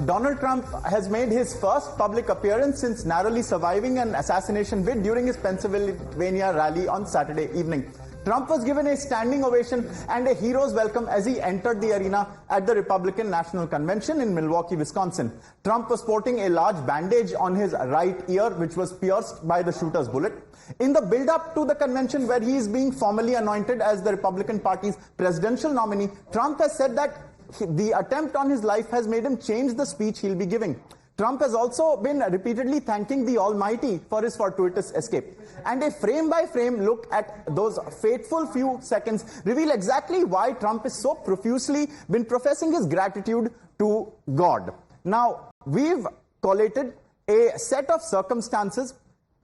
Donald Trump has made his first public appearance since narrowly surviving an assassination bid during his Pennsylvania rally on Saturday evening. Trump was given a standing ovation and a hero's welcome as he entered the arena at the Republican National Convention in Milwaukee, Wisconsin. Trump was sporting a large bandage on his right ear, which was pierced by the shooter's bullet. In the build-up to the convention, where he is being formally anointed as the Republican Party's presidential nominee, Trump has said that the attempt on his life has made him change the speech he'll be giving. Trump has also been repeatedly thanking the Almighty for his fortuitous escape. And a frame-by-frame look at those fateful few seconds reveal exactly why Trump is so profusely been professing his gratitude to God. Now, we've collated a set of circumstances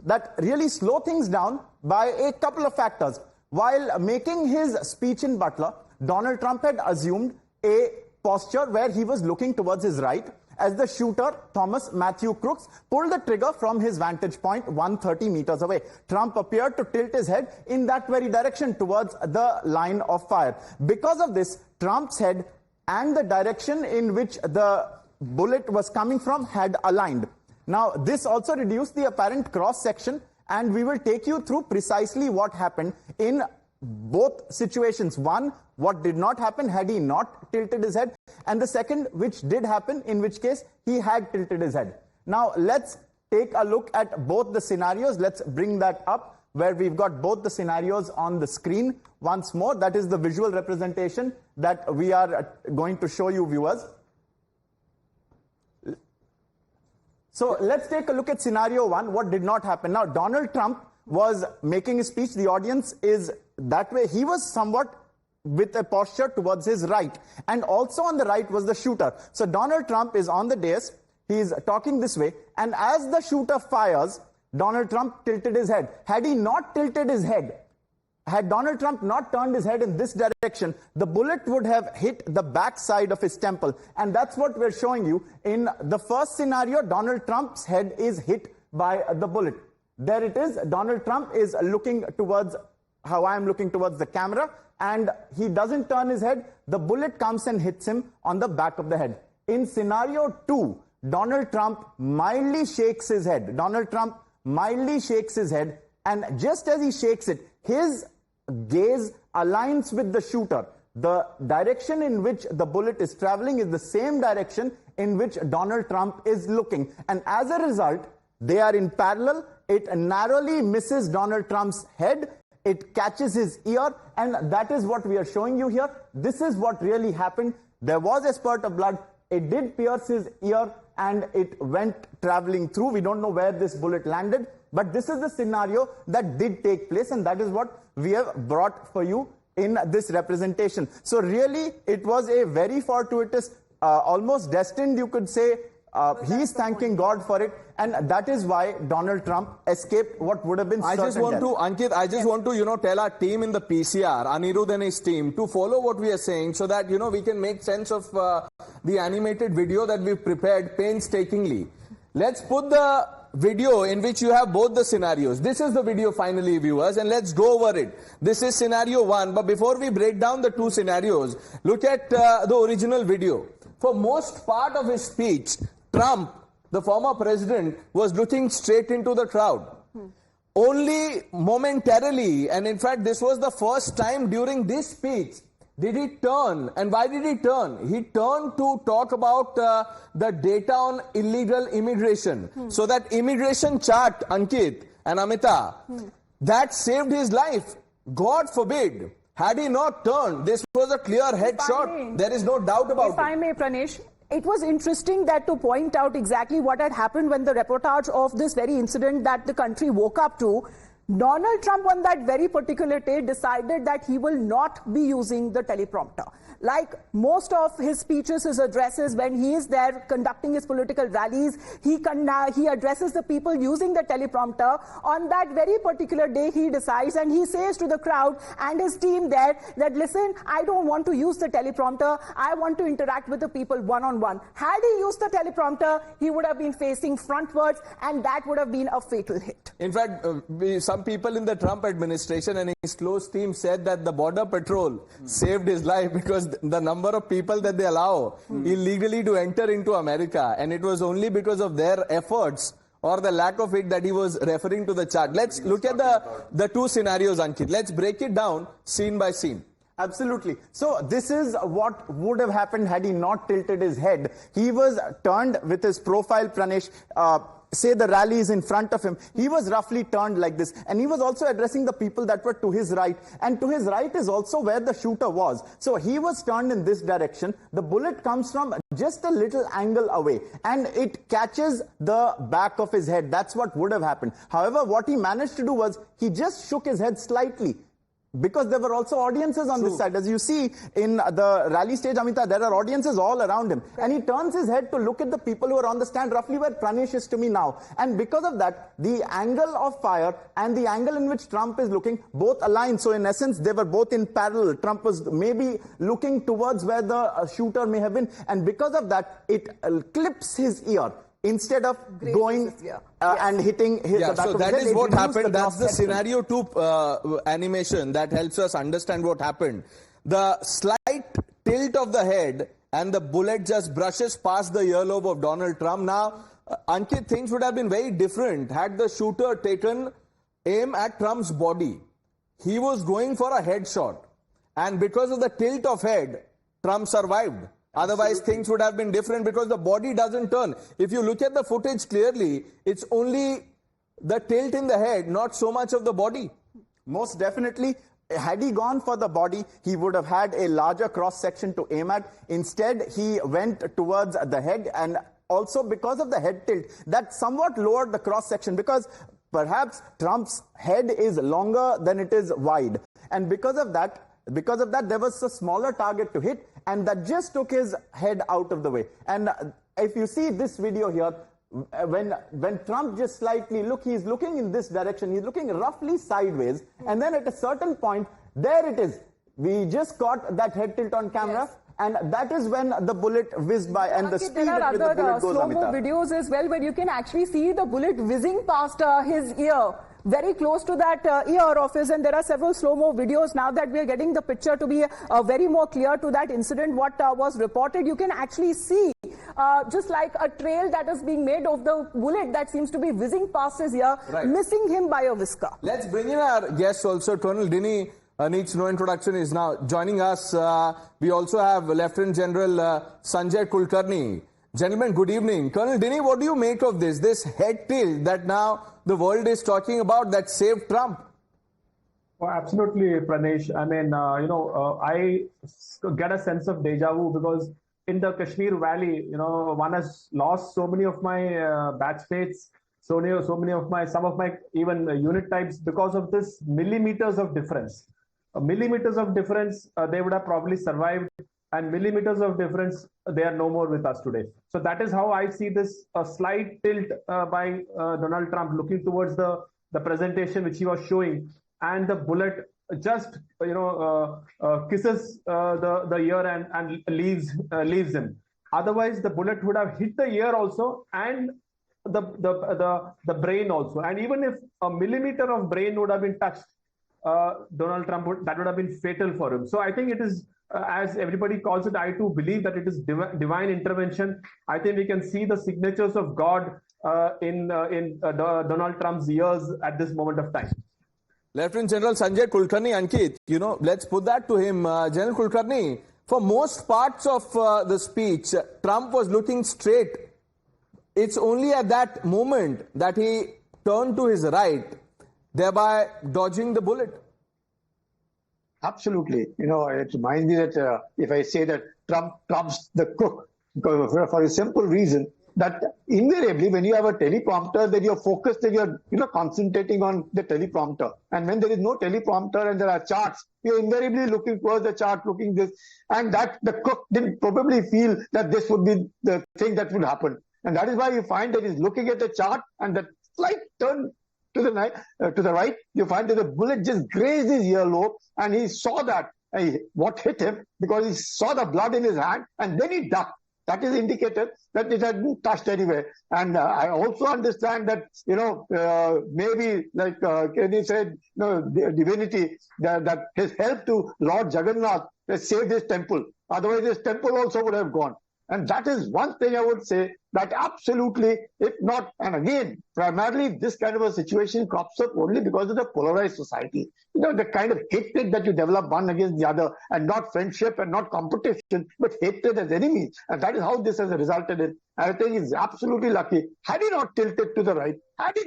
that really slow things down by a couple of factors. While making his speech in Butler, Donald Trump had assumed a posture where he was looking towards his right as the shooter, Thomas Matthew Crooks, pulled the trigger from his vantage point 130 meters away. Trump appeared to tilt his head in that very direction towards the line of fire. Because of this, Trump's head and the direction in which the bullet was coming from had aligned. Now, this also reduced the apparent cross-section, and we will take you through precisely what happened in both situations. One, what did not happen had he not tilted his head, and the second, which did happen, in which case he had tilted his head. Now, let's take a look at both the scenarios. Let's bring that up where we've got both the scenarios on the screen once more. That is the visual representation that we are going to show you, viewers. So let's take a look at scenario one, what did not happen. Now, Donald Trump was making his speech. The audience is that way. He was somewhat with a posture towards his right. And also on the right was the shooter. So Donald Trump is on the dais. He's talking this way. And as the shooter fires, Donald Trump tilted his head. Had he not tilted his head, had Donald Trump not turned his head in this direction, the bullet would have hit the back side of his temple. And that's what we're showing you. In the first scenario, Donald Trump's head is hit by the bullet. There it is. Donald Trump is looking towards how I am looking towards the camera, and he doesn't turn his head. The bullet comes and hits him on the back of the head. In scenario two, Donald Trump mildly shakes his head. Donald Trump mildly shakes his head, and just as he shakes it, his gaze aligns with the shooter. The direction in which the bullet is traveling is the same direction in which Donald Trump is looking. And as a result, they are in parallel. It narrowly misses Donald Trump's head. It catches his ear, and that is what we are showing you here. This is what really happened. There was a spurt of blood. It did pierce his ear, and it went traveling through. We don't know where this bullet landed, but this is the scenario that did take place, and that is what we have brought for you in this representation. So really, it was a very fortuitous, almost destined, you could say. He is thanking God for it, and that is why Donald Trump escaped what would have been certain death. Ankit, I just want to, tell our team in the PCR, Anirudh and his team, to follow what we are saying so that, we can make sense of the animated video that we've prepared painstakingly. Let's put the video in which you have both the scenarios. This is the video finally, viewers, and let's go over it. This is scenario one, but before we break down the two scenarios, look at the original video. For most part of his speech, Trump, the former president, was looking straight into the crowd. Only momentarily, and in fact this was the first time during this speech, did he turn. And why did he turn? He turned to talk about the data on illegal immigration. So that immigration chart, Ankit and Amita, that saved his life. God forbid, had he not turned, this was a clear headshot. There is no doubt about it. If I may, Pranesh, it was interesting that to point out exactly what had happened when the reportage of this very incident that the country woke up to, Donald Trump on that very particular day decided that he will not be using the teleprompter. Like most of his speeches, his addresses, when he is there conducting his political rallies, he addresses the people using the teleprompter. On that very particular day, he decides and he says to the crowd and his team there that, listen, I don't want to use the teleprompter. I want to interact with the people one-on-one. Had he used the teleprompter, he would have been facing frontwards, and that would have been a fatal hit. In fact, some people in the Trump administration and his close team said that the border patrol saved his life, because was the number of people that they allow illegally to enter into America. And it was only because of their efforts or the lack of it that he was referring to the chart. Let's look at the two scenarios, Ankit. Let's break it down scene by scene. Absolutely. So this is what would have happened had he not tilted his head. He was turned with his profile, Pranesh. Say the rally is in front of him. He was roughly turned like this. And he was also addressing the people that were to his right. And to his right is also where the shooter was. So he was turned in this direction. The bullet comes from just a little angle away. And it catches the back of his head. That's what would have happened. However, what he managed to do was he just shook his head slightly. Because there were also audiences on this side. As you see in the rally stage, Amita, there are audiences all around him. And he turns his head to look at the people who are on the stand, roughly where Pranesh is to me now. And because of that, the angle of fire and the angle in which Trump is looking both align. So in essence, they were both in parallel. Trump was maybe looking towards where the shooter may have been. And because of that, it clips his ear. Instead of going and hitting his back so of that his head, is what happened. That's the section. scenario 2 animation that helps us understand what happened. The slight tilt of the head and the bullet just brushes past the earlobe of Donald Trump. Now, Ankit, things would have been very different had the shooter taken aim at Trump's body. He was going for a headshot. And because of the tilt of head, Trump survived. Otherwise, things would have been different because the body doesn't turn. If you look at the footage clearly, it's only the tilt in the head, not so much of the body. Most definitely. Had he gone for the body, he would have had a larger cross-section to aim at. Instead, he went towards the head, and also because of the head tilt, that somewhat lowered the cross-section because perhaps Trump's head is longer than it is wide. And because of that, there was a smaller target to hit, and that just took his head out of the way. And if you see this video here, when Trump just slightly he's looking in this direction, he's looking roughly sideways, and then at a certain point, there it is. We just caught that head tilt on camera. Yes. And that is when the bullet whizzed by, and the speed there are with the bullet goes, slow-mo videos as well, where you can actually see the bullet whizzing past his ear, very close to that ear of his. And there are several slow-mo videos now that we are getting the picture to be very more clear to that incident. What was reported, you can actually see just like a trail that is being made of the bullet that seems to be whizzing past his ear, missing him by a whisker. Let's bring in our guest also. Colonel Dinny needs no introduction, is now joining us. We also have Lieutenant General Sanjay Kulkarni. Gentlemen, good evening. Colonel Dinny, what do you make of this head tilt that now the world is talking about that saved Trump? Oh, absolutely, Pranesh. I mean, I get a sense of deja vu because in the Kashmir Valley, one has lost so many of my batchmates, some of my even unit types because of this millimeters of difference. Millimeters of difference, they would have probably survived, and millimeters of difference, they are no more with us today. So that is how I see this slight tilt by Donald Trump looking towards the presentation which he was showing, and the bullet just kisses the ear and leaves him. Otherwise, the bullet would have hit the ear also and the brain also. And even if a millimeter of brain would have been touched, Donald Trump that would have been fatal for him. So I think it is, as everybody calls it, I too believe that it is divine intervention. I think we can see the signatures of God in Donald Trump's ears at this moment of time. Lieutenant General Sanjay Kulkarni, Ankit, let's put that to him. General Kulkarni, for most parts of the speech, Trump was looking straight. It's only at that moment that he turned to his right, thereby dodging the bullet. Absolutely. It reminds me that if I say that Trump trumps the cook, for a simple reason that invariably when you have a teleprompter, then you're focused and you're concentrating on the teleprompter. And when there is no teleprompter and there are charts, you're invariably looking towards the chart, looking this, and that the cook didn't probably feel that this would be the thing that would happen. And that is why you find that he's looking at the chart, and that slight turn to the right, you find that the bullet just grazed his earlobe, and he saw that what hit him because he saw the blood in his hand, and then he ducked. that is indicated that it had been touched anyway. And I also understand that, maybe like Kenny said, divinity, that has helped to Lord Jagannath has saved his temple. Otherwise, his temple also would have gone. And that is one thing I would say that absolutely, if not, and again, primarily this kind of a situation crops up only because of the polarized society. The kind of hatred that you develop one against the other, and not friendship and not competition, but hatred as enemies. And that is how this has resulted in. I think he's absolutely lucky. Had he not tilted to the right, had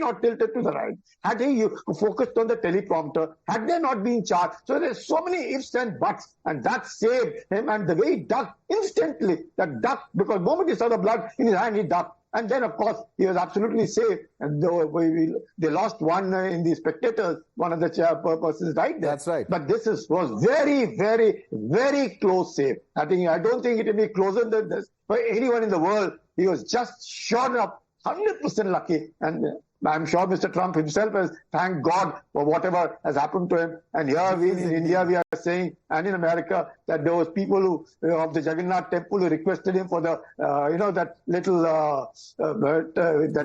he focused on the teleprompter, had there not been charged. So there's so many ifs and buts, and that saved him. And the way he ducked instantly, because the moment he saw the blood in his hand, he ducked. And then, of course, he was absolutely safe. And they lost one in the spectators, one of the chairpersons died there. That's right. But this was very, very, very close save. I don't think it will be closer than this for anyone in the world. He was just sure up, 100% lucky. And I'm sure Mr. Trump himself has thanked God for whatever has happened to him. And here in India, we are saying, and in America, that there was people who of the Jagannath temple who requested him for the, that little,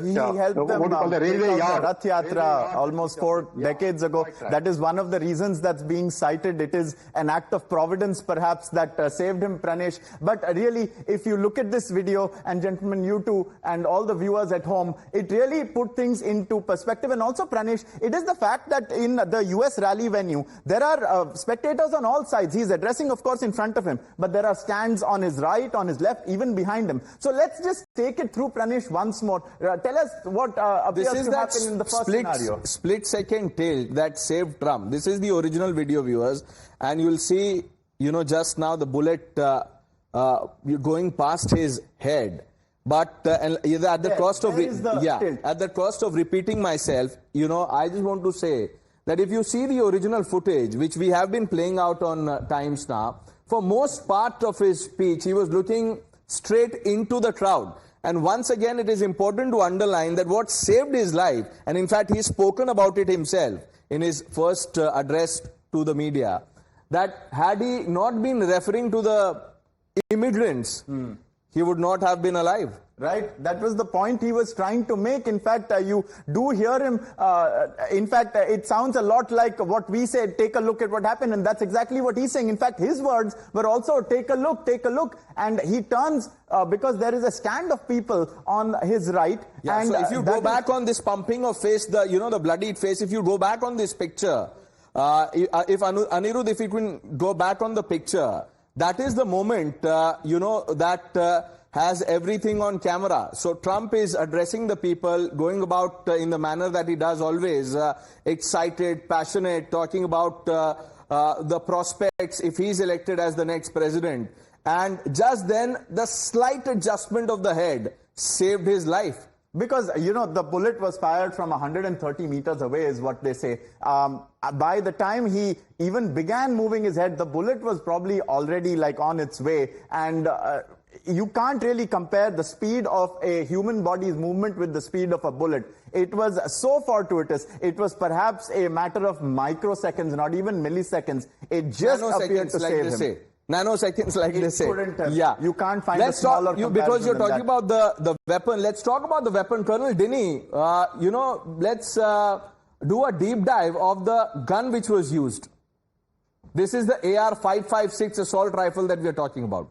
he helped them what do you call the railway yard. Rath Yatra almost 4 decades ago. Right. That is one of the reasons that's being cited. It is an act of providence, perhaps, that saved him, Pranesh. But really, if you look at this video, and gentlemen, you too, and all the viewers at home, it really put things into perspective. And also, Pranesh, it is the fact that in the US rally venue, there are spectators on all sides. He's addressing, of course, in front of him, but there are stands on his right, on his left, even behind him. So let's just take it through, Pranesh, once more. Tell us what appears to happen in the first scenario. Split-second tilt that saved Trump. This is the original video, viewers, and you'll see, just now the bullet going past his head. But at the cost of repeating myself, I just want to say that if you see the original footage, which we have been playing out on Times now, for most part of his speech, he was looking straight into the crowd. And once again, it is important to underline that what saved his life, and in fact, he's spoken about it himself in his first address to the media, that had he not been referring to the immigrants, he would not have been alive. Right, that was the point he was trying to make. In fact, you do hear him. In fact, it sounds a lot like what we said, take a look at what happened. And that's exactly what he's saying. In fact, his words were also, take a look. And he turns because there is a stand of people on his right. Yeah, and so if you go back on this pumping of face, the bloodied face, if you go back on this picture, if Anirudh, if you can go back on the picture, that is the moment, that has everything on camera. So Trump is addressing the people, going about in the manner that he does always, excited, passionate, talking about the prospects if he's elected as the next president. And just then, the slight adjustment of the head saved his life. Because, the bullet was fired from 130 meters away is what they say. By the time he even began moving his head, the bullet was probably already on its way. And you can't really compare the speed of a human body's movement with the speed of a bullet. It was so fortuitous. It was perhaps a matter of microseconds, not even milliseconds. It just appeared to save him. Nanoseconds, like they say. Yeah, you can't find a smaller comparison because you're talking than that. about the weapon. Let's talk about the weapon. Colonel Dinny, let's do a deep dive of the gun which was used. This is the AR-556 assault rifle that we are talking about.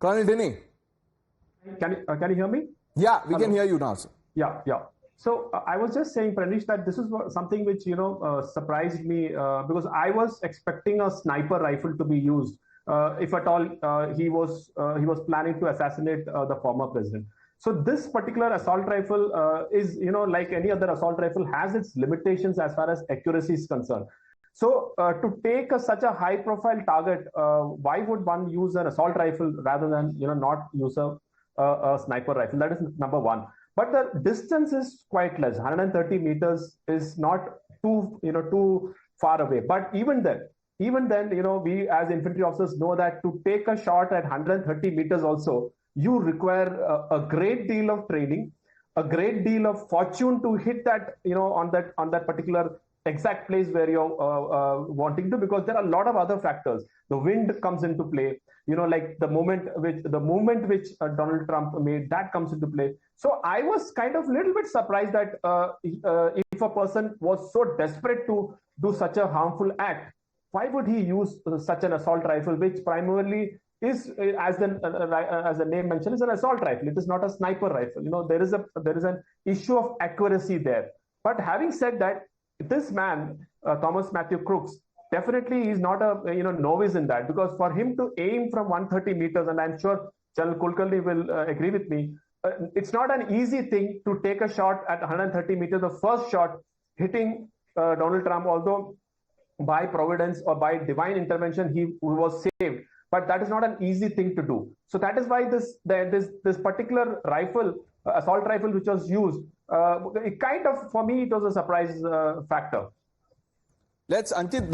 Colonel Dinny. Can you hear me? Yeah, we can hear you now, sir. Yeah. So I was just saying, Pranish, that this is something which surprised me because I was expecting a sniper rifle to be used if at all he was planning to assassinate the former president. So this particular assault rifle is like any other assault rifle has its limitations as far as accuracy is concerned. So to take such a high-profile target, why would one use an assault rifle rather than not use a sniper rifle? That is number one. But the distance is quite less. 130 meters is not too far away. But even then, we as infantry officers know that to take a shot at 130 meters also, you require a great deal of training, a great deal of fortune to hit that on that particular exact place where you're wanting to, because there are a lot of other factors. The wind comes into play, like the movement which Donald Trump made, that comes into play. So I was kind of a little bit surprised that if a person was so desperate to do such a harmful act, why would he use such an assault rifle, which primarily is, as the name mentioned, is an assault rifle. It is not a sniper rifle. There is an issue of accuracy there. But having said that, this man, Thomas Matthew Crooks, definitely is not a novice in that, because for him to aim from 130 meters, and I'm sure General Kulkarni will agree with me, it's not an easy thing to take a shot at 130 meters. The first shot hitting Donald Trump, although by providence or by divine intervention he was saved, but that is not an easy thing to do. So that is why this particular rifle, assault rifle, which was used, it kind of, for me, it was a surprise factor. Let's, Ankit,